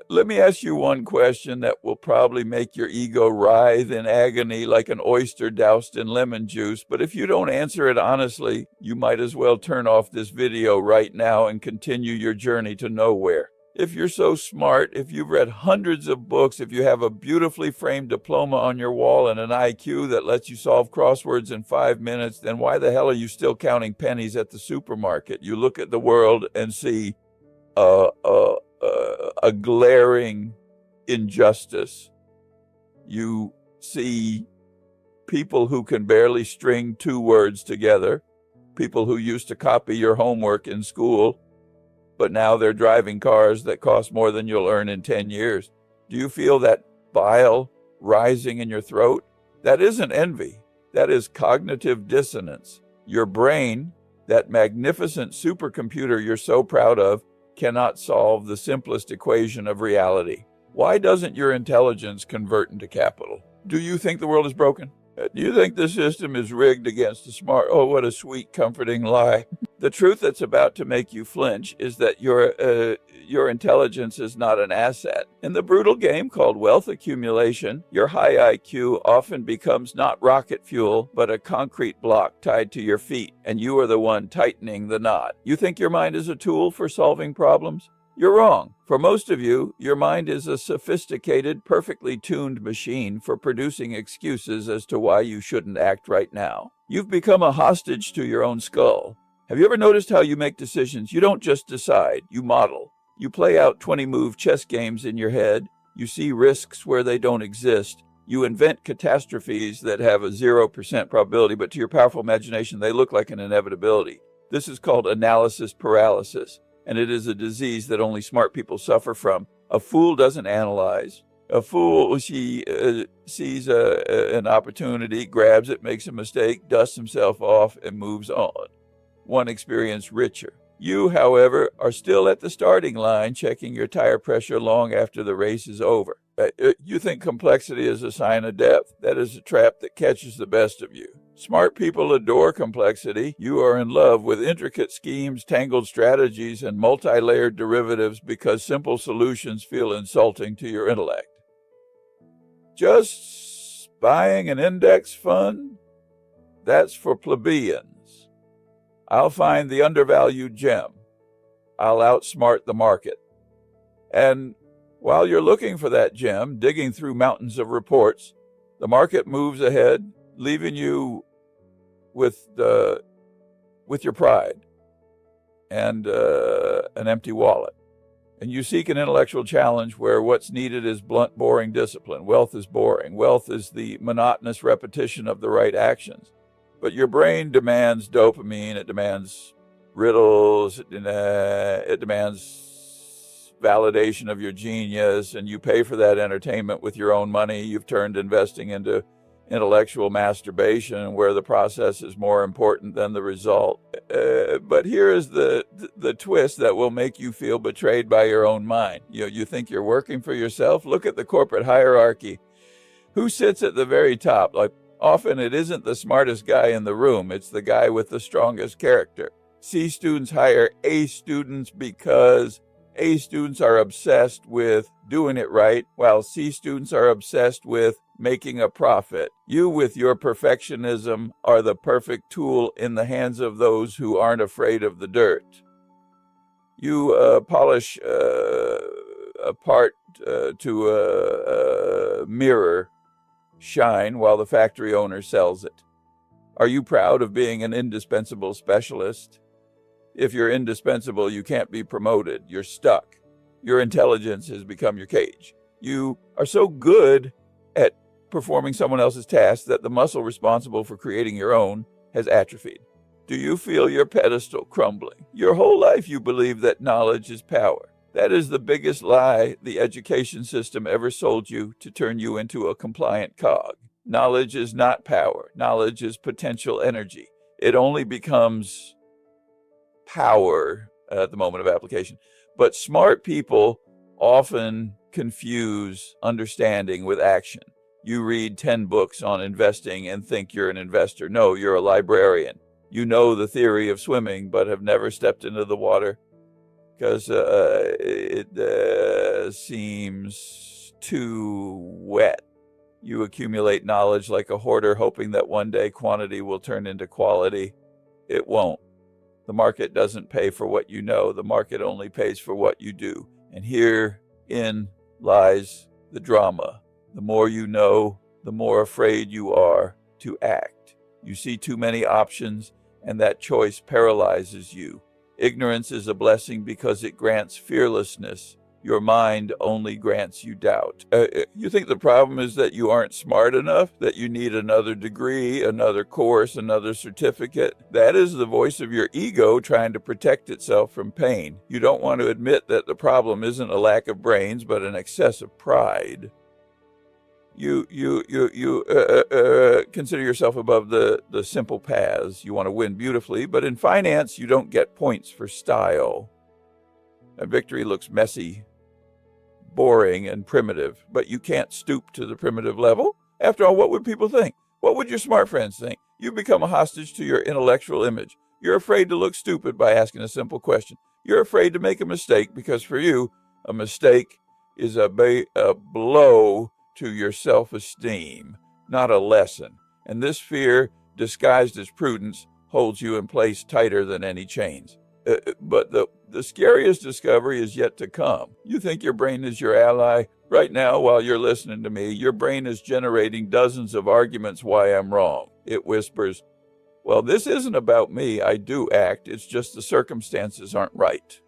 Let me ask you one question that will probably make your ego writhe in agony like an oyster doused in lemon juice. But if you don't answer it honestly, you might as well turn off this video right now and continue your journey to nowhere. If you're so smart, if you've read hundreds of books, if you have a beautifully framed diploma on your wall and an IQ that lets you solve crosswords in 5 minutes, then why the hell are you still counting pennies at the supermarket? You look at the world and see a glaring injustice. You see people who can barely string two words together, people who used to copy your homework in school, but now they're driving cars that cost more than you'll earn in 10 years. Do you feel that bile rising in your throat? That isn't envy. That is cognitive dissonance. Your brain, that magnificent supercomputer you're so proud of, cannot solve the simplest equation of reality. Why doesn't your intelligence convert into capital? Do you think the world is broken? Do you think the system is rigged against the smart? Oh, what a sweet, comforting lie. The truth that's about to make you flinch is that your intelligence is not an asset. In the brutal game called wealth accumulation, your high IQ often becomes not rocket fuel, but a concrete block tied to your feet, and you are the one tightening the knot. You think your mind is a tool for solving problems? You're wrong. For most of you, your mind is a sophisticated, perfectly tuned machine for producing excuses as to why you shouldn't act right now. You've become a hostage to your own skull. Have you ever noticed how you make decisions? You don't just decide, you model. You play out 20-move chess games in your head. You see risks where they don't exist. You invent catastrophes that have a 0% probability, but to your powerful imagination, they look like an inevitability. This is called analysis paralysis, and it is a disease that only smart people suffer from. A fool doesn't analyze. A fool, she sees an opportunity, grabs it, makes a mistake, dusts himself off, and moves on. One experience richer. You, however, are still at the starting line, checking your tire pressure long after the race is over. You think complexity is a sign of depth. That is a trap that catches the best of you. Smart people adore complexity. You are in love with intricate schemes, tangled strategies, and multi-layered derivatives because simple solutions feel insulting to your intellect. Just buying an index fund? That's for plebeians. I'll find the undervalued gem. I'll outsmart the market. And while you're looking for that gem, digging through mountains of reports, the market moves ahead, leaving you with your pride and an empty wallet. And you seek an intellectual challenge where what's needed is blunt, boring discipline. Wealth is boring. Wealth is the monotonous repetition of the right actions. But your brain demands dopamine. It demands riddles. It demands validation of your genius. And you pay for that entertainment with your own money. You've turned investing into intellectual masturbation, where the process is more important than the result. But here is the twist that will make you feel betrayed by your own mind. You think you're working for yourself? Look at the corporate hierarchy. Who sits at the very top? Like, often it isn't the smartest guy in the room. It's the guy with the strongest character. C students hire A students because A students are obsessed with doing it right, while C students are obsessed with making a profit. You, with your perfectionism, are the perfect tool in the hands of those who aren't afraid of the dirt. You polish a part to a mirror shine while the factory owner sells it. Are you proud of being an indispensable specialist? If you're indispensable, you can't be promoted. You're stuck. Your intelligence has become your cage. You are so good at performing someone else's tasks that the muscle responsible for creating your own has atrophied. Do you feel your pedestal crumbling? Your whole life you believe that knowledge is power. That is the biggest lie the education system ever sold you to turn you into a compliant cog. Knowledge is not power. Knowledge is potential energy. It only becomes power at the moment of application. But smart people often confuse understanding with action. You read 10 books on investing and think you're an investor. No, you're a librarian. You know the theory of swimming, but have never stepped into the water. because it seems too wet. You accumulate knowledge like a hoarder, hoping that one day quantity will turn into quality. It won't. The market doesn't pay for what you know. The market only pays for what you do. And herein lies the drama. The more you know, the more afraid you are to act. You see too many options, and that choice paralyzes you. Ignorance is a blessing because it grants fearlessness. Your mind only grants you doubt. You think the problem is that you aren't smart enough, that you need another degree, another course, another certificate? That is the voice of your ego trying to protect itself from pain. You don't want to admit that the problem isn't a lack of brains, but an excess of pride. You consider yourself above the simple paths. You want to win beautifully, but in finance, you don't get points for style. A victory looks messy, boring, and primitive, but you can't stoop to the primitive level. After all, what would people think? What would your smart friends think? You become a hostage to your intellectual image. You're afraid to look stupid by asking a simple question. You're afraid to make a mistake because for you, a mistake is a blow to your self-esteem, not a lesson. And this fear, disguised as prudence, holds you in place tighter than any chains. But the scariest discovery is yet to come. You think your brain is your ally? Right now, while you're listening to me, your brain is generating dozens of arguments why I'm wrong. It whispers, well, this isn't about me. I do act. It's just the circumstances aren't right.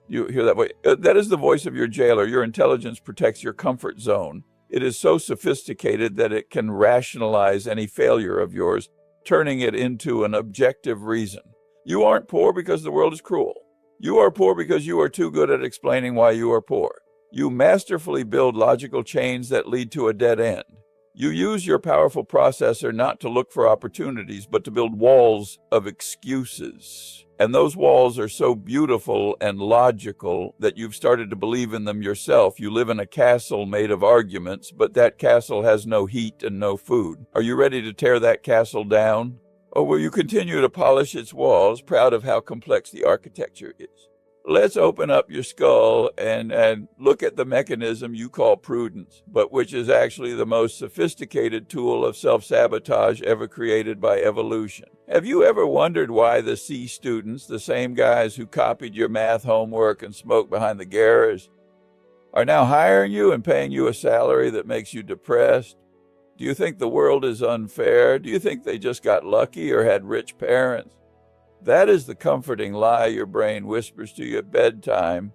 You hear that voice? That is the voice of your jailer. Your intelligence protects your comfort zone. It is so sophisticated that it can rationalize any failure of yours, turning it into an objective reason. You aren't poor because the world is cruel. You are poor because you are too good at explaining why you are poor. You masterfully build logical chains that lead to a dead end. You use your powerful processor not to look for opportunities, but to build walls of excuses. And those walls are so beautiful and logical that you've started to believe in them yourself. You live in a castle made of arguments, but that castle has no heat and no food. Are you ready to tear that castle down? Or will you continue to polish its walls, proud of how complex the architecture is? Let's open up your skull and look at the mechanism you call prudence, but which is actually the most sophisticated tool of self-sabotage ever created by evolution. Have you ever wondered why the C students, the same guys who copied your math homework and smoked behind the garage, are now hiring you and paying you a salary that makes you depressed? Do you think the world is unfair? Do you think they just got lucky or had rich parents? That is the comforting lie your brain whispers to you at bedtime,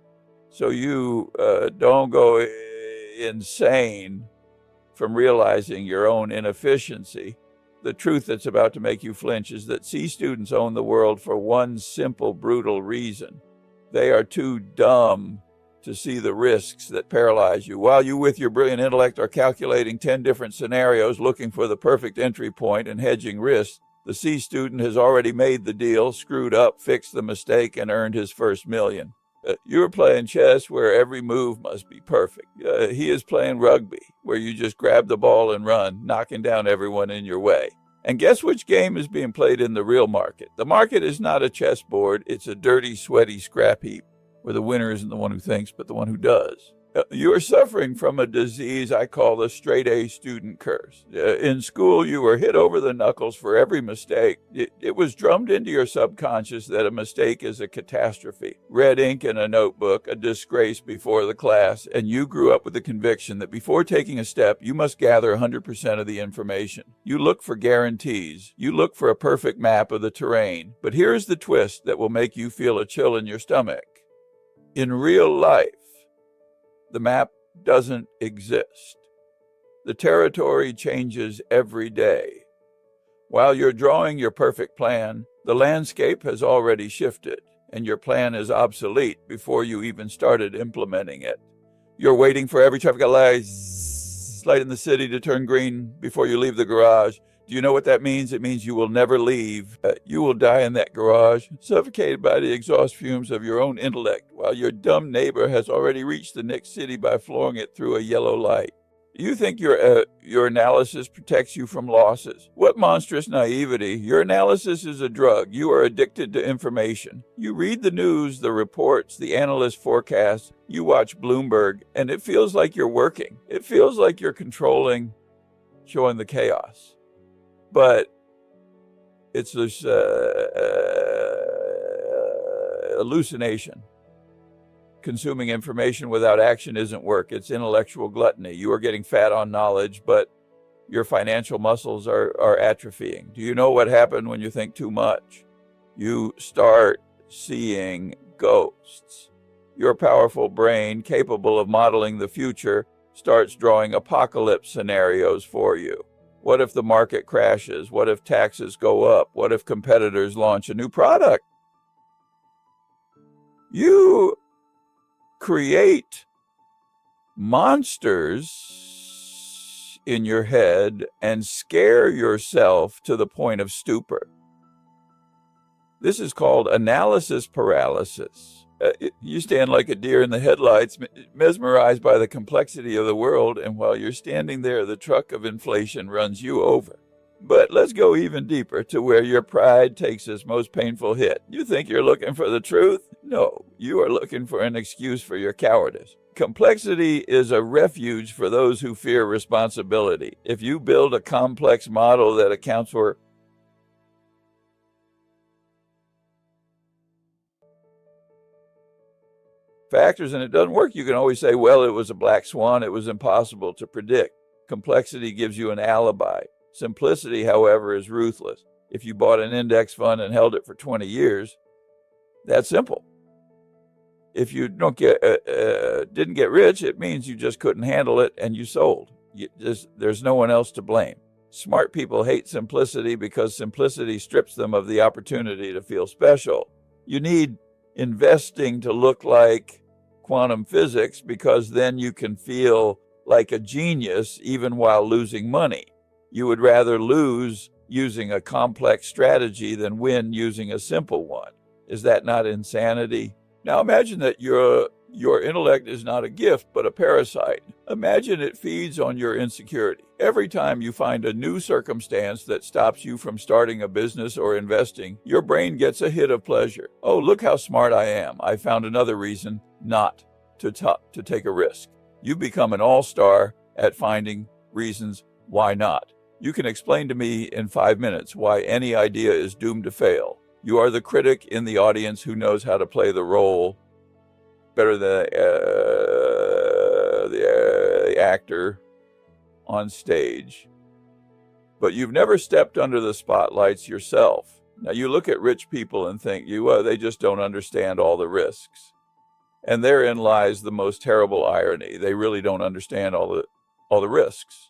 so you don't go insane from realizing your own inefficiency. The truth that's about to make you flinch is that C students own the world for one simple, brutal reason. They are too dumb to see the risks that paralyze you. While you with your brilliant intellect are calculating 10 different scenarios, looking for the perfect entry point and hedging risks, the C student has already made the deal, screwed up, fixed the mistake, and earned his first million. You're playing chess where every move must be perfect. He is playing rugby, where you just grab the ball and run, knocking down everyone in your way. And guess which game is being played in the real market? The market is not a chessboard. It's a dirty, sweaty scrap heap, where the winner isn't the one who thinks, but the one who does. You are suffering from a disease I call the straight-A student curse. In school, you were hit over the knuckles for every mistake. It was drummed into your subconscious that a mistake is a catastrophe. Red ink in a notebook, a disgrace before the class, and you grew up with the conviction that before taking a step, you must gather 100% of the information. You look for guarantees. You look for a perfect map of the terrain. But here's the twist that will make you feel a chill in your stomach. In real life, the map doesn't exist. The territory changes every day. While you're drawing your perfect plan, the landscape has already shifted, and your plan is obsolete before you even started implementing it. You're waiting for every traffic light in the city to turn green before you leave the garage. Do you know what that means? It means you will never leave. You will die in that garage, suffocated by the exhaust fumes of your own intellect, while your dumb neighbor has already reached the next city by flooring it through a yellow light. You think your analysis protects you from losses. What monstrous naivety. Your analysis is a drug. You are addicted to information. You read the news, the reports, the analyst forecasts. You watch Bloomberg, and it feels like you're working. It feels like you're controlling, showing the chaos. But it's this hallucination. Consuming information without action isn't work. It's intellectual gluttony. You are getting fat on knowledge, but your financial muscles are atrophying. Do you know what happened when you think too much? You start seeing ghosts. Your powerful brain, capable of modeling the future, starts drawing apocalypse scenarios for you. What if the market crashes? What if taxes go up? What if competitors launch a new product? You create monsters in your head and scare yourself to the point of stupor. This is called analysis paralysis. You stand like a deer in the headlights, mesmerized by the complexity of the world, and while you're standing there, the truck of inflation runs you over. But let's go even deeper to where your pride takes its most painful hit. You think you're looking for the truth? No, you are looking for an excuse for your cowardice. Complexity is a refuge for those who fear responsibility. If you build a complex model that accounts for factors and it doesn't work, you can always say, well, it was a black swan. It was impossible to predict. Complexity gives you an alibi. Simplicity, however, is ruthless. If you bought an index fund and held it for 20 years, that's simple. If you didn't get rich, it means you just couldn't handle it and you sold. There's no one else to blame. Smart people hate simplicity because simplicity strips them of the opportunity to feel special. You need investing to look like quantum physics because then you can feel like a genius even while losing money. You would rather lose using a complex strategy than win using a simple one. Is that not insanity? Now imagine that your intellect is not a gift, but a parasite. Imagine it feeds on your insecurity. Every time you find a new circumstance that stops you from starting a business or investing, your brain gets a hit of pleasure. Oh, look how smart I am. I found another reason not to take a risk. You become an all-star at finding reasons why not. You can explain to me in 5 minutes why any idea is doomed to fail. You are the critic in the audience who knows how to play the role better than the actor on stage. But you've never stepped under the spotlights yourself. Now you look at rich people and think, they just don't understand all the risks. And therein lies the most terrible irony. They really don't understand all the risks.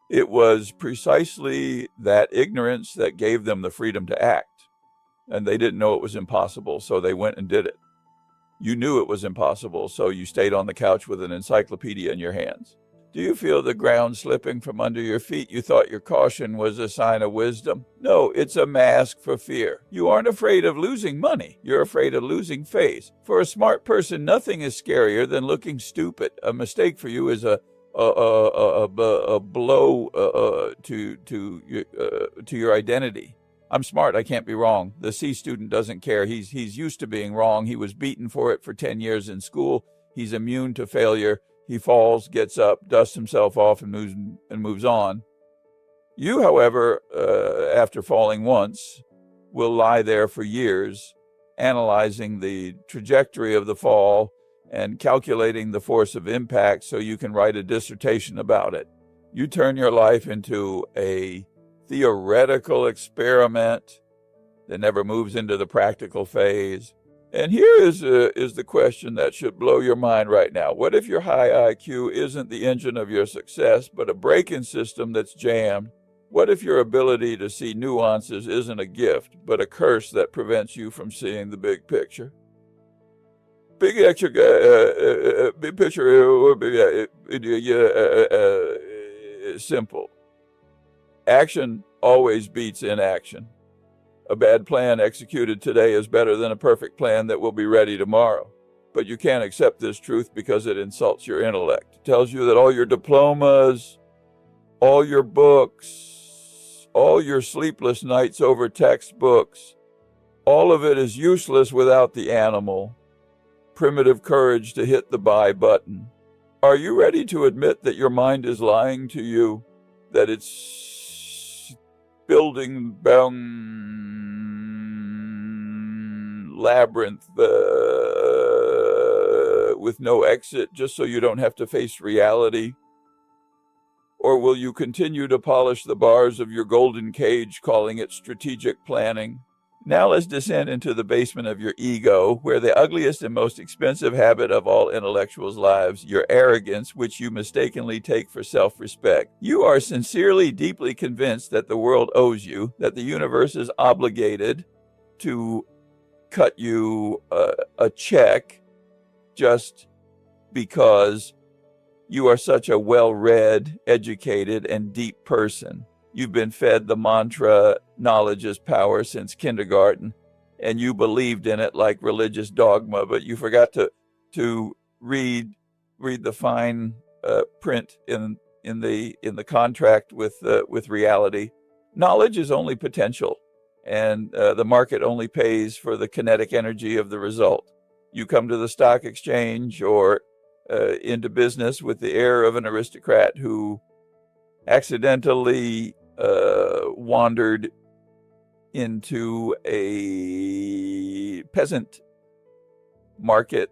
It was precisely that ignorance that gave them the freedom to act. And they didn't know it was impossible, so they went and did it. You knew it was impossible, so you stayed on the couch with an encyclopedia in your hands. Do you feel the ground slipping from under your feet? You thought your caution was a sign of wisdom? No, it's a mask for fear. You aren't afraid of losing money. You're afraid of losing face. For a smart person, nothing is scarier than looking stupid. A mistake for you is a blow to your identity. I'm smart. I can't be wrong. The C student doesn't care. He's used to being wrong. He was beaten for it for 10 years in school. He's immune to failure. He falls, gets up, dusts himself off, and moves on. You, however, after falling once, will lie there for years, analyzing the trajectory of the fall and calculating the force of impact so you can write a dissertation about it. You turn your life into a theoretical experiment that never moves into the practical phase. And here is the question that should blow your mind right now. What if your high IQ isn't the engine of your success, but a braking system that's jammed? What if your ability to see nuances isn't a gift, but a curse that prevents you from seeing the big picture? Big picture, simple. Action always beats inaction. A bad plan executed today is better than a perfect plan that will be ready tomorrow. but you can't accept this truth because it insults your intellect. It tells you that all your diplomas, all your books, all your sleepless nights over textbooks, all of it is useless without the animal, primitive courage to hit the buy button. Are you ready to admit that your mind is lying to you, that it's building labyrinth with no exit just so you don't have to face reality? Or will you continue to polish the bars of your golden cage, calling it strategic planning? Now let's descend into the basement of your ego, where the ugliest and most expensive habit of all intellectuals' lives, your arrogance, which you mistakenly take for self-respect. You are sincerely, deeply convinced that the world owes you, that the universe is obligated to cut you a check just because you are such a well-read, educated, and deep person. You've been fed the mantra, knowledge is power, since kindergarten, and you believed in it like religious dogma, but you forgot to read the fine print in the contract with reality. Knowledge is only potential, and the market only pays for the kinetic energy of the result. You come to the stock exchange or into business with the air of an aristocrat who accidentally wandered into a peasant market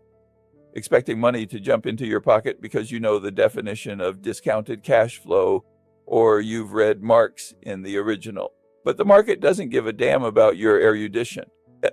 expecting money to jump into your pocket because you know the definition of discounted cash flow, or you've read Marx in the original. But the market doesn't give a damn about your erudition.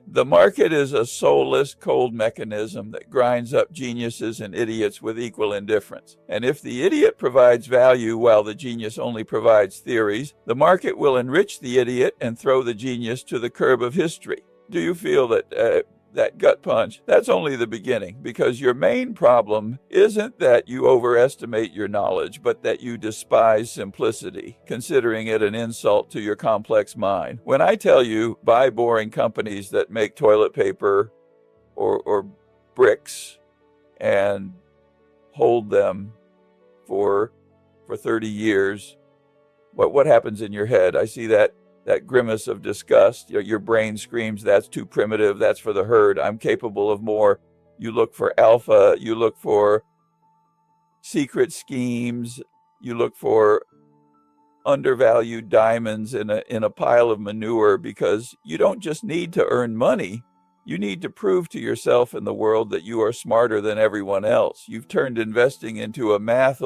The market is a soulless, cold mechanism that grinds up geniuses and idiots with equal indifference. And if the idiot provides value while the genius only provides theories, the market will enrich the idiot and throw the genius to the curb of history. Do you feel that that gut punch? That's only the beginning, because your main problem isn't that you overestimate your knowledge, but that you despise simplicity, considering it an insult to your complex mind. When I tell you buy boring companies that make toilet paper or bricks and hold them for 30 years, what happens in your head? I see that grimace of disgust. Your brain screams, that's too primitive, that's for the herd, I'm capable of more. You look for alpha, you look for secret schemes, you look for undervalued diamonds in a pile of manure, because you don't just need to earn money, you need to prove to yourself and the world that you are smarter than everyone else. You've turned investing into a math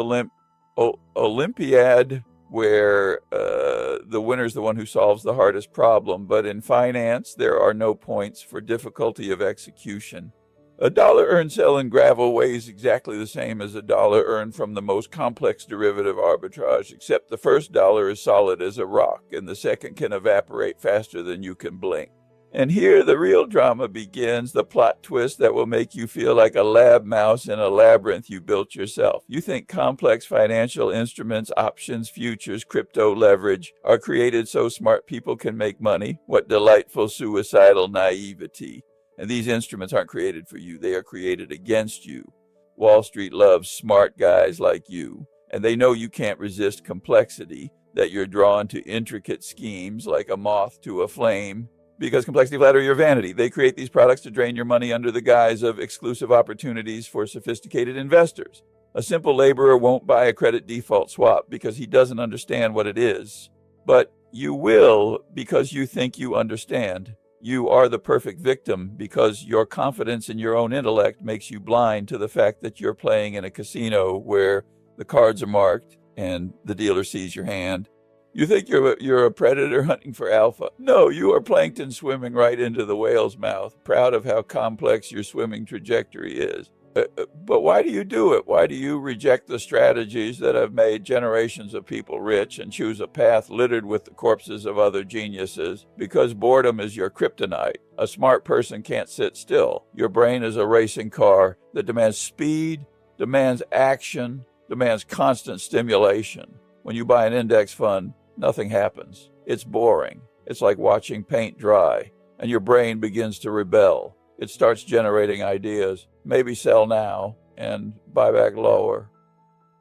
Olympiad where the winner's the one who solves the hardest problem. But in finance, there are no points for difficulty of execution. $1 earned selling gravel weighs exactly the same as $1 earned from the most complex derivative arbitrage, except the first dollar is solid as a rock, and the second can evaporate faster than you can blink. And here the real drama begins, the plot twist that will make you feel like a lab mouse in a labyrinth you built yourself. You think complex financial instruments, options, futures, crypto, leverage are created so smart people can make money? What delightful suicidal naivety. And these instruments aren't created for you. They are created against you. Wall Street loves smart guys like you, and they know you can't resist complexity, that you're drawn to intricate schemes like a moth to a flame, because complexity flatters your vanity. They create these products to drain your money under the guise of exclusive opportunities for sophisticated investors. A simple laborer won't buy a credit default swap because he doesn't understand what it is. But you will, because you think you understand. You are the perfect victim because your confidence in your own intellect makes you blind to the fact that you're playing in a casino where the cards are marked and the dealer sees your hand. You think you're a predator hunting for alpha. No, you are plankton swimming right into the whale's mouth, proud of how complex your swimming trajectory is. But why do you do it? Why do you reject the strategies that have made generations of people rich and choose a path littered with the corpses of other geniuses? Because boredom is your kryptonite. A smart person can't sit still. Your brain is a racing car that demands speed, demands action, demands constant stimulation. When you buy an index fund, nothing happens. It's boring. It's like watching paint dry, and your brain begins to rebel. it starts generating ideas. Maybe sell now and buy back lower.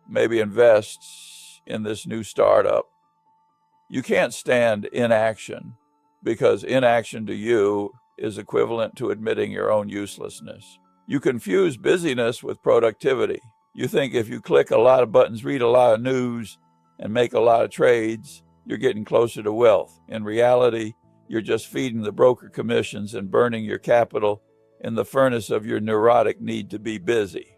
Maybe invest in this new startup. You can't stand inaction, because inaction to you is equivalent to admitting your own uselessness. You confuse busyness with productivity. You think if you click a lot of buttons, read a lot of news, and make a lot of trades, you're getting closer to wealth. In reality, you're just feeding the broker commissions and burning your capital in the furnace of your neurotic need to be busy.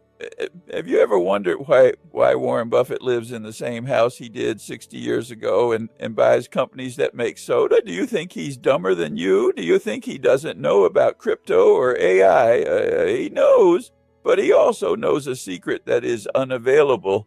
Have you ever wondered why Warren Buffett lives in the same house he did 60 years ago and buys companies that make soda? Do you think he's dumber than you? Do you think he doesn't know about crypto or AI? He knows, but he also knows a secret that is unavailable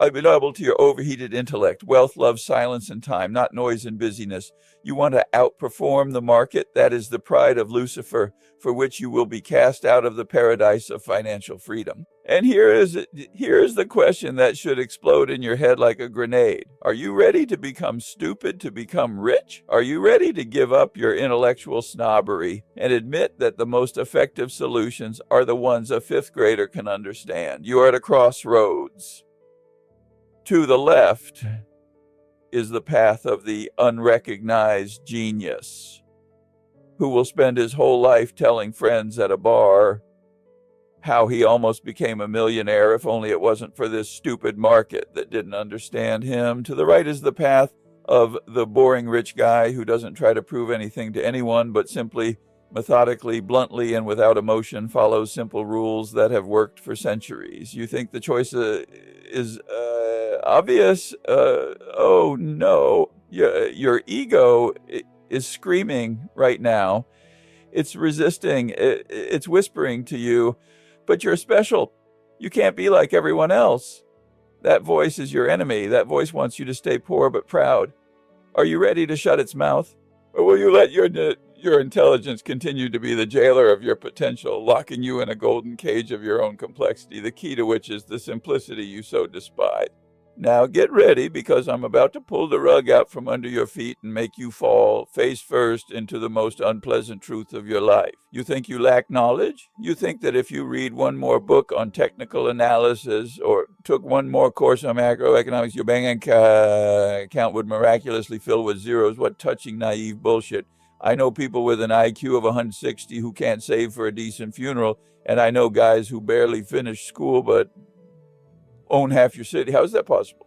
to your overheated intellect. Wealth loves silence and time, not noise and busyness. You want to outperform the market? That is the pride of Lucifer, for which you will be cast out of the paradise of financial freedom. And here is the question that should explode in your head like a grenade. Are you ready to become stupid to become rich? Are you ready to give up your intellectual snobbery and admit that the most effective solutions are the ones a fifth grader can understand? You are at a crossroads. To the left is the path of the unrecognized genius, who will spend his whole life telling friends at a bar how he almost became a millionaire if only it wasn't for this stupid market that didn't understand him. To the right is the path of the boring rich guy who doesn't try to prove anything to anyone, but simply, methodically, bluntly, and without emotion follows simple rules that have worked for centuries. You think the choice is obvious? Oh no, your ego is screaming right now. It's resisting, it's whispering to you, but you're special. You can't be like everyone else. That voice is your enemy. That voice wants you to stay poor but proud. Are you ready to shut its mouth? Or will you let your intelligence continue to be the jailer of your potential, locking you in a golden cage of your own complexity, the key to which is the simplicity you so despise? Now get ready, because I'm about to pull the rug out from under your feet and make you fall face first into the most unpleasant truth of your life. You think you lack knowledge? You think that if you read one more book on technical analysis or took one more course on macroeconomics, your bank account would miraculously fill with zeros? What touching, naive bullshit. I know people with an IQ of 160 who can't save for a decent funeral, and I know guys who barely finished school but own half your city. How is that possible?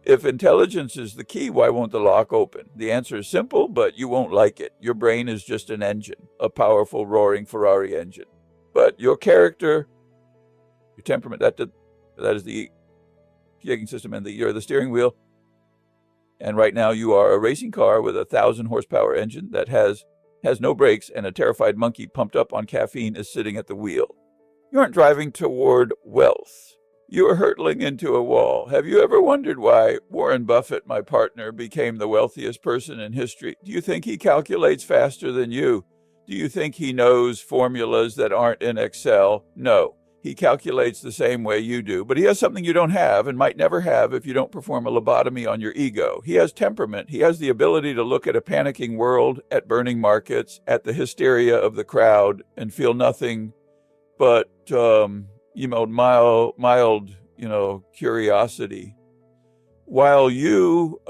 If intelligence is the key, why won't the lock open? The answer is simple, but you won't like it. Your brain is just an engine, a powerful, roaring Ferrari engine. But your character, your temperament, that is the kicking system, and you're the steering wheel. And right now you are a racing car with a 1,000 horsepower engine that has no brakes, and a terrified monkey pumped up on caffeine is sitting at the wheel. You aren't driving toward wealth. You are hurtling into a wall. Have you ever wondered why Warren Buffett, my partner, became the wealthiest person in history? Do you think he calculates faster than you? Do you think he knows formulas that aren't in Excel? No. He calculates the same way you do, but he has something you don't have and might never have if you don't perform a lobotomy on your ego. He has temperament. He has the ability to look at a panicking world, at burning markets, at the hysteria of the crowd, and feel nothing but mild, curiosity. While you,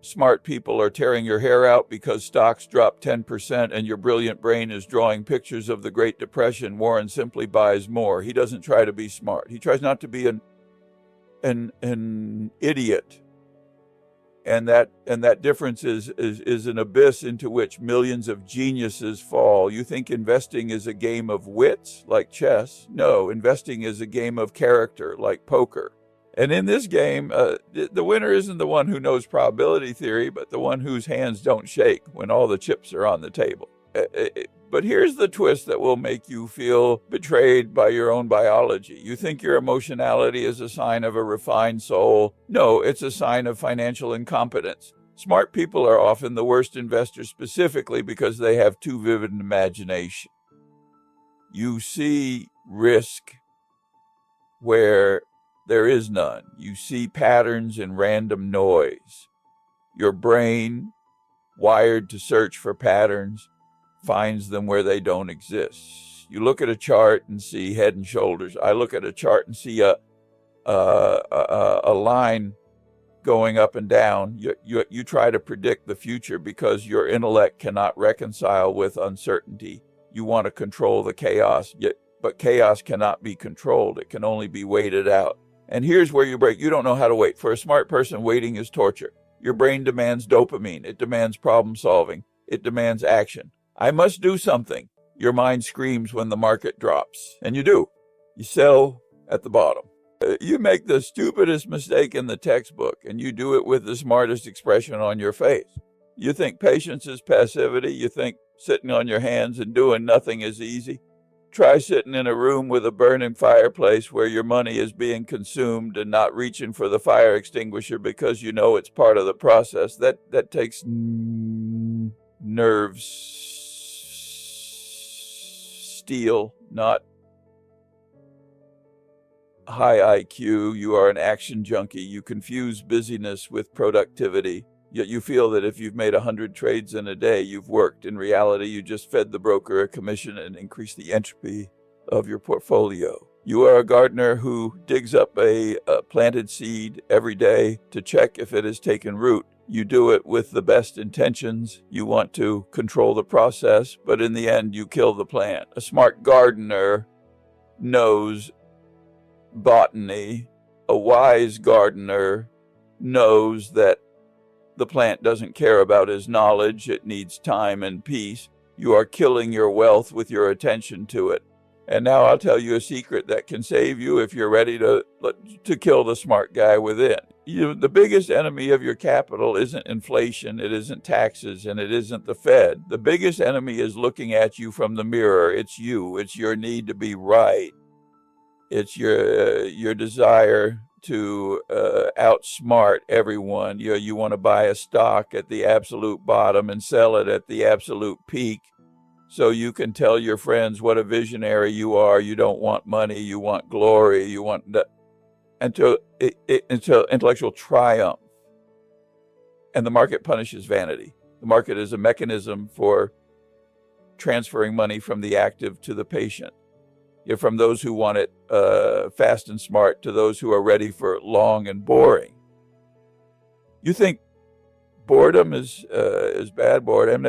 smart people, are tearing your hair out because stocks dropped 10% and your brilliant brain is drawing pictures of the Great Depression, Warren simply buys more. He doesn't try to be smart. He tries not to be an idiot. And that difference is an abyss into which millions of geniuses fall. You think investing is a game of wits, like chess? No, investing is a game of character, like poker. And in this game, the winner isn't the one who knows probability theory, but the one whose hands don't shake when all the chips are on the table. But here's the twist that will make you feel betrayed by your own biology. You think your emotionality is a sign of a refined soul. No, it's a sign of financial incompetence. Smart people are often the worst investors, specifically because they have too vivid an imagination. You see risk where there is none. You see patterns in random noise. Your brain, wired to search for patterns, finds them where they don't exist. You look at a chart and see head and shoulders. I look at a chart and see a line going up and down. You try to predict the future because your intellect cannot reconcile with uncertainty. You want to control the chaos, but chaos cannot be controlled. It can only be waited out. And here's where you break. You don't know how to wait. For a smart person, waiting is torture. Your brain demands dopamine. It demands problem solving. It demands action. I must do something. Your mind screams when the market drops. And you do. You sell at the bottom. You make the stupidest mistake in the textbook, and you do it with the smartest expression on your face. You think patience is passivity. You think sitting on your hands and doing nothing is easy. Try sitting in a room with a burning fireplace where your money is being consumed and not reaching for the fire extinguisher because you know it's part of the process. That takes nerves, steel, not high IQ. You are an action junkie. You confuse busyness with productivity. Yet you feel that if you've made 100 trades in a day, you've worked. In reality, you just fed the broker a commission and increased the entropy of your portfolio. You are a gardener who digs up a planted seed every day to check if it has taken root. You do it with the best intentions. You want to control the process, but in the end, you kill the plant. A smart gardener knows botany. A wise gardener knows that the plant doesn't care about his knowledge. It needs time and peace. You are killing your wealth with your attention to it. And now I'll tell you a secret that can save you if you're ready to kill the smart guy within. The biggest enemy of your capital isn't inflation, it isn't taxes, and it isn't the Fed. The biggest enemy is looking at you from the mirror. It's you. It's your need to be right. It's your desire to outsmart everyone. You want to buy a stock at the absolute bottom and sell it at the absolute peak so you can tell your friends what a visionary you are. You don't want money, you want glory, you want until intellectual triumph. And the market punishes vanity. The market is a mechanism for transferring money from the active to the patient. From those who want it fast and smart to those who are ready for long and boring. You think boredom is bad? Boredom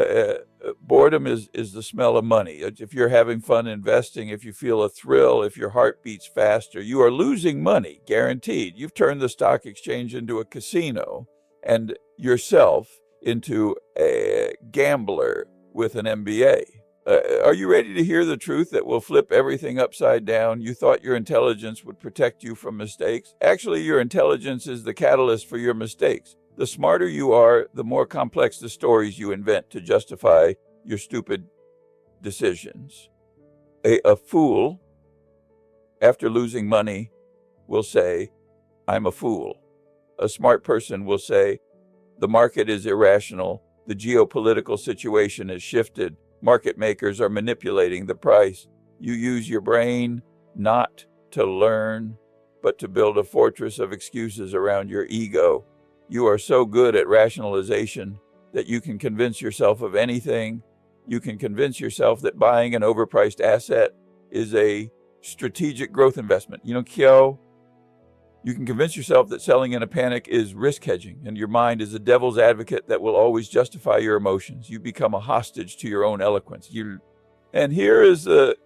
is the smell of money. If you're having fun investing, if you feel a thrill, if your heart beats faster, you are losing money, guaranteed. You've turned the stock exchange into a casino and yourself into a gambler with an MBA. Are you ready to hear the truth that will flip everything upside down? You thought your intelligence would protect you from mistakes. Actually, your intelligence is the catalyst for your mistakes. The smarter you are, the more complex the stories you invent to justify your stupid decisions. A fool, after losing money, will say, I'm a fool. A smart person will say, the market is irrational. The geopolitical situation has shifted. Market makers are manipulating the price. You use your brain not to learn, but to build a fortress of excuses around your ego. You are so good at rationalization that you can convince yourself of anything. You can convince yourself that buying an overpriced asset is a strategic growth investment. Kyo, you can convince yourself that selling in a panic is risk hedging, and your mind is a devil's advocate that will always justify your emotions. You become a hostage to your own eloquence. And here is the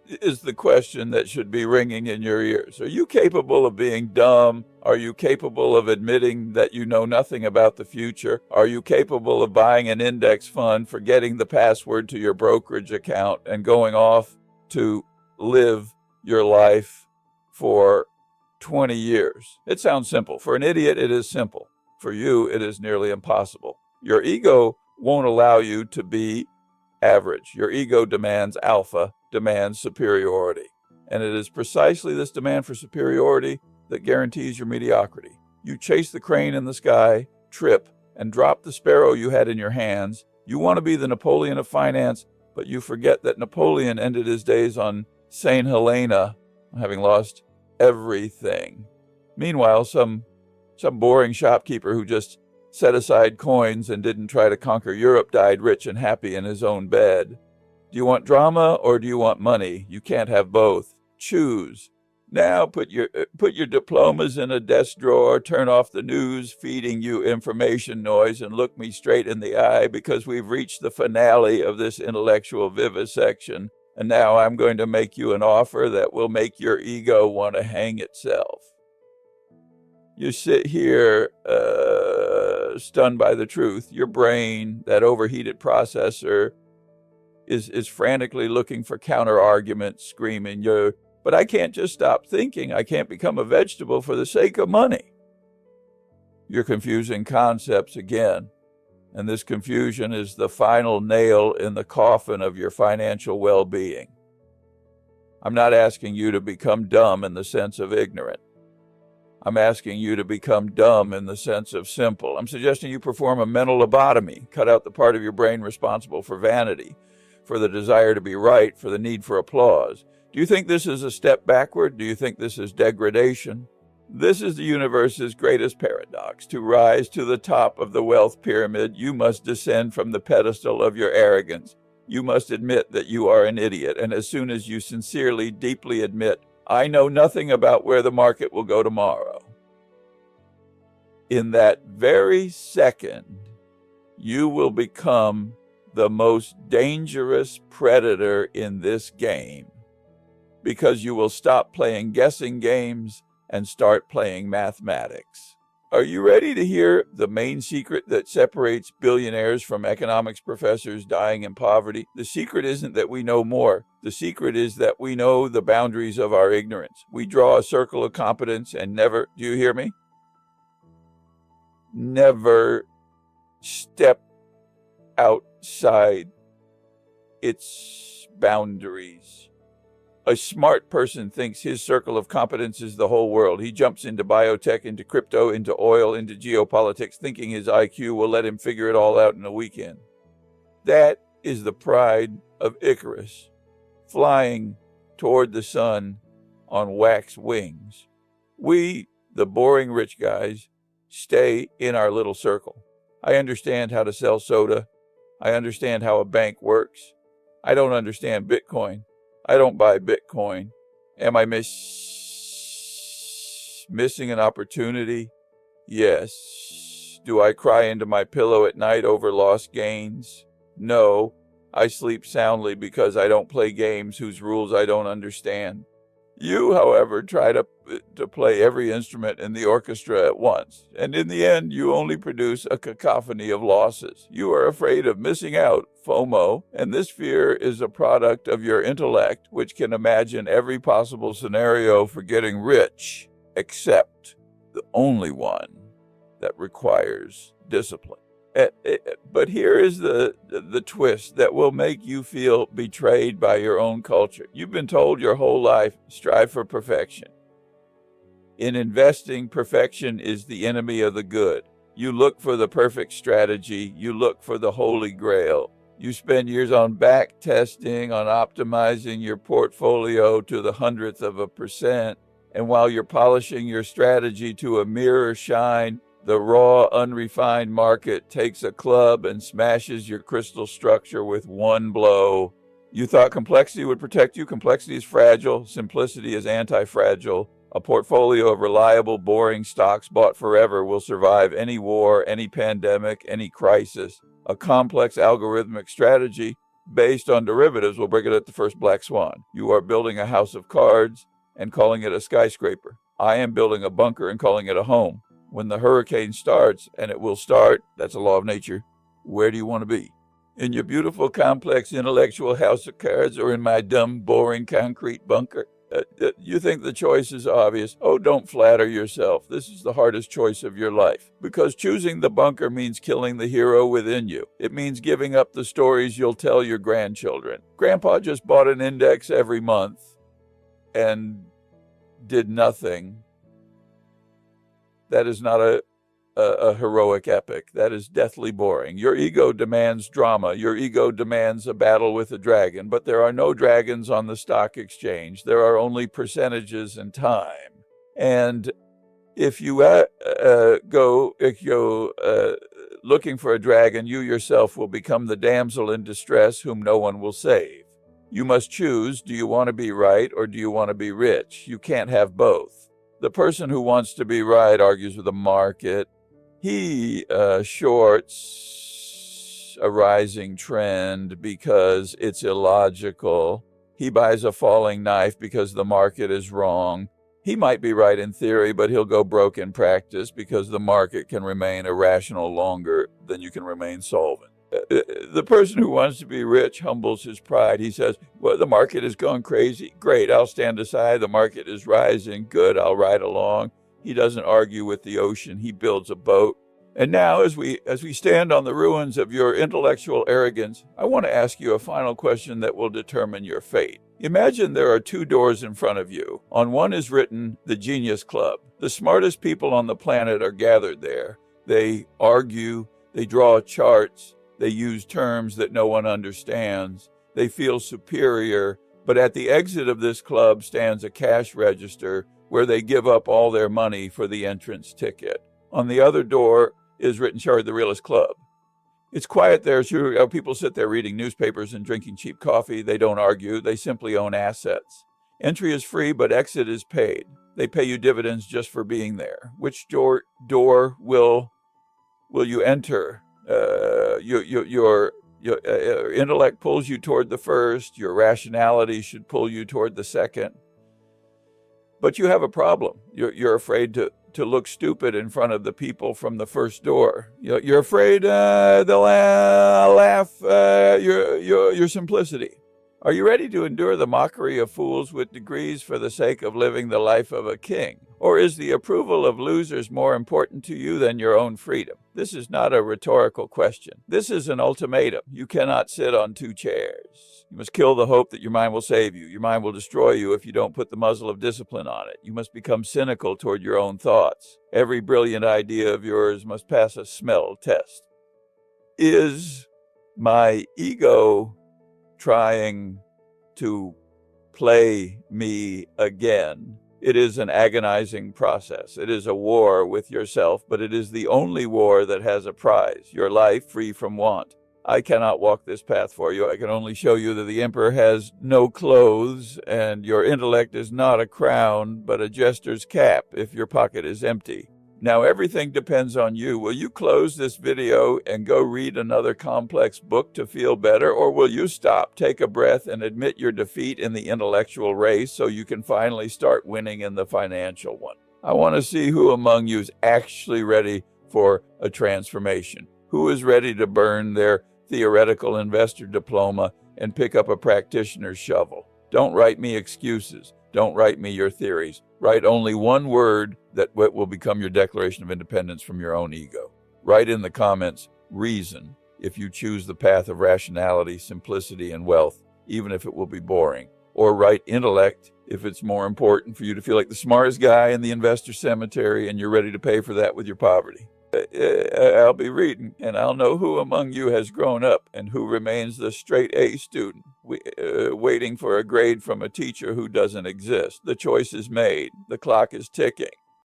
question that should be ringing in your ears. Are you capable of being dumb? Are you capable of admitting that you know nothing about the future? Are you capable of buying an index fund, forgetting the password to your brokerage account, and going off to live your life for 20 years? It sounds simple. For an idiot, it is simple. For you, it is nearly impossible. Your ego won't allow you to be average. Your ego demands alpha, demands superiority. And it is precisely this demand for superiority that guarantees your mediocrity. You chase the crane in the sky, trip, and drop the sparrow you had in your hands. You want to be the Napoleon of finance, but you forget that Napoleon ended his days on St. Helena, having lost everything. Meanwhile, some boring shopkeeper who just set aside coins and didn't try to conquer Europe died rich and happy in his own bed. Do you want drama or do you want money? You can't have both. Choose. Now put your diplomas in a desk drawer, turn off the news feeding you information noise, and look me straight in the eye, because we've reached the finale of this intellectual vivisection, and now I'm going to make you an offer that will make your ego want to hang itself. You sit here stunned by the truth. Your brain, that overheated processor, is frantically looking for counter arguments, screaming, but I can't just stop thinking. I can't become a vegetable for the sake of money. You're confusing concepts again, and this confusion is the final nail in the coffin of your financial well-being. I'm not asking you to become dumb in the sense of ignorant. I'm asking you to become dumb in the sense of simple. I'm suggesting you perform a mental lobotomy, cut out the part of your brain responsible for vanity, for the desire to be right, for the need for applause. Do you think this is a step backward? Do you think this is degradation? This is the universe's greatest paradox. To rise to the top of the wealth pyramid, you must descend from the pedestal of your arrogance. You must admit that you are an idiot. And as soon as you sincerely, deeply admit, I know nothing about where the market will go tomorrow, in that very second, you will become the most dangerous predator in this game, because you will stop playing guessing games and start playing mathematics. Are you ready to hear the main secret that separates billionaires from economics professors dying in poverty? The secret isn't that we know more. The secret is that we know the boundaries of our ignorance. We draw a circle of competence and never, do you hear me? Never step outside its boundaries. A smart person thinks his circle of competence is the whole world. He jumps into biotech, into crypto, into oil, into geopolitics, thinking his IQ will let him figure it all out in a weekend. That is the pride of Icarus, flying toward the sun on wax wings. We, the boring rich guys, stay in our little circle. I understand how to sell soda. I understand how a bank works. I don't understand Bitcoin. I don't buy Bitcoin. Am I missing an opportunity? Yes. Do I cry into my pillow at night over lost gains? No. I sleep soundly because I don't play games whose rules I don't understand. You, however, try to play every instrument in the orchestra at once, and in the end, you only produce a cacophony of losses. You are afraid of missing out, FOMO, and this fear is a product of your intellect, which can imagine every possible scenario for getting rich, except the only one that requires discipline. But here is the twist that will make you feel betrayed by your own culture. You've been told your whole life, strive for perfection. In investing, perfection is the enemy of the good. You look for the perfect strategy. You look for the holy grail. You spend years on back testing, on optimizing your portfolio to the 100th%. And while you're polishing your strategy to a mirror shine, the raw, unrefined market takes a club and smashes your crystal structure with one blow. You thought complexity would protect you. Complexity is fragile. Simplicity is anti-fragile. A portfolio of reliable, boring stocks bought forever will survive any war, any pandemic, any crisis. A complex algorithmic strategy based on derivatives will bring it at the first black swan. You are building a house of cards and calling it a skyscraper. I am building a bunker and calling it a home. When the hurricane starts, and it will start, that's a law of nature, where do you want to be? In your beautiful, complex, intellectual house of cards, or in my dumb, boring, concrete bunker? You think the choice is obvious. Oh, don't flatter yourself. This is the hardest choice of your life. Because choosing the bunker means killing the hero within you. It means giving up the stories you'll tell your grandchildren. Grandpa just bought an index every month and did nothing. That is not a heroic epic. That is deathly boring. Your ego demands drama. Your ego demands a battle with a dragon. But there are no dragons on the stock exchange. There are only percentages and time. And if you looking for a dragon, you yourself will become the damsel in distress whom no one will save. You must choose, do you want to be right or do you want to be rich? You can't have both. The person who wants to be right argues with the market. He shorts a rising trend because it's illogical. He buys a falling knife because the market is wrong. He might be right in theory, but he'll go broke in practice because the market can remain irrational longer than you can remain solvent. The person who wants to be rich humbles his pride. He says, well, the market is going crazy. Great, I'll stand aside. The market is rising. Good, I'll ride along. He doesn't argue with the ocean. He builds a boat. And now, as we stand on the ruins of your intellectual arrogance, I want to ask you a final question that will determine your fate. Imagine there are two doors in front of you. On one is written, the Genius Club. The smartest people on the planet are gathered there. They argue, they draw charts, they use terms that no one understands. They feel superior, but at the exit of this club stands a cash register where they give up all their money for the entrance ticket. On the other door is written, sorry, the Realist Club. It's quiet there. Sure, people sit there reading newspapers and drinking cheap coffee. They don't argue. They simply own assets. Entry is free, but exit is paid. They pay you dividends just for being there. Which door will you enter? Your intellect pulls you toward the first. Your rationality should pull you toward the second. But you have a problem. You're afraid to look stupid in front of the people from the first door. You're afraid they'll laugh your simplicity. Are you ready to endure the mockery of fools with degrees for the sake of living the life of a king? Or is the approval of losers more important to you than your own freedom? This is not a rhetorical question. This is an ultimatum. You cannot sit on two chairs. You must kill the hope that your mind will save you. Your mind will destroy you if you don't put the muzzle of discipline on it. You must become cynical toward your own thoughts. Every brilliant idea of yours must pass a smell test. Is my ego trying to play me again? It is an agonizing process. It is a war with yourself, but it is the only war that has a prize, your life free from want. I cannot walk this path for you. I can only show you that the emperor has no clothes, and your intellect is not a crown, but a jester's cap if your pocket is empty. Now everything depends on you. Will you close this video and go read another complex book to feel better, or will you stop, take a breath, and admit your defeat in the intellectual race so you can finally start winning in the financial one? I want to see who among you is actually ready for a transformation. Who is ready to burn their theoretical investor diploma and pick up a practitioner's shovel? Don't write me excuses. Don't write me your theories. Write only one word that will become your Declaration of Independence from your own ego. Write in the comments, reason, if you choose the path of rationality, simplicity, and wealth, even if it will be boring. Or write intellect if it's more important for you to feel like the smartest guy in the investor cemetery and you're ready to pay for that with your poverty. I'll be reading, and I'll know who among you has grown up and who remains the straight A student, waiting for a grade from a teacher who doesn't exist. The choice is made. The clock is ticking.